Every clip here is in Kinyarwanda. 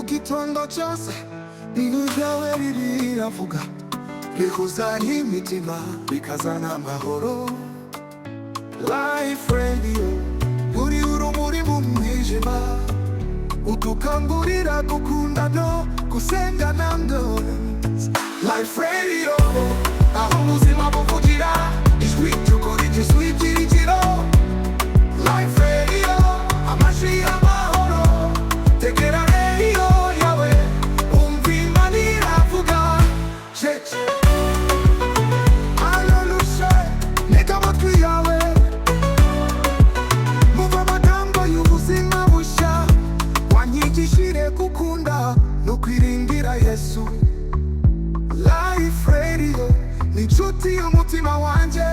gitondo cyose ijwi ryawe riravuga, rihuzanya imitima rikazana amahoro. Life Radio, uri urumuri mu mwijima, udukangurira gukunda no gusenga nandons. Life Radio, aho ubuzima buvugira, ijwi ry'ukuri ryuzuye ibyiringiro. Life Radio, amajwi y'amahoro, tegera radio yawe, umva Imana iravuga. Hallelujah, ntega amatwi yawe, mumva amagambo y'ubuzima bushya, wanyigishire gukunda no kwiringira Yesu. Life Radio ni inshuti y'umutima wanjye.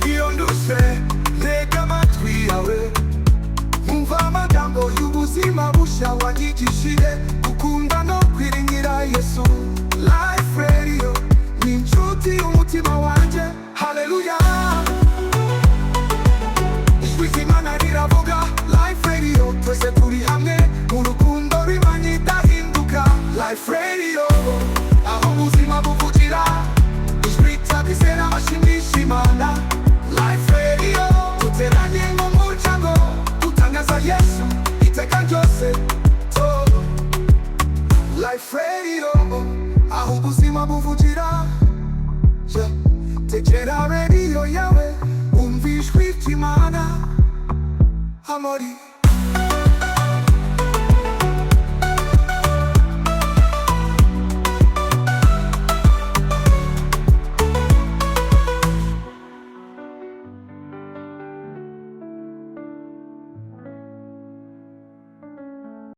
Iyo ndushe ntega amatwi yawe, mumva amagambo y'ubuzima bushya, wanyigishire gukunda no kwiringira Yesu. Life Radio ni inshuti y'umutima wanjye. Hallelujah, ijwi ry'Imana riravuga. Life Radio, twese turi hamwe mu rukundo rw'Imana idahinduka. Life Radio, aho ubuzima buvugira, ijwi ry'abizera bashimisha Imana. Life Radio, duteranye nk'umuryango, dutangaza Yesu iteka ryose. Life Radio, aho ubuzima buvugira, tegera radio yawe, umva ijwi ry'Imana. Amori.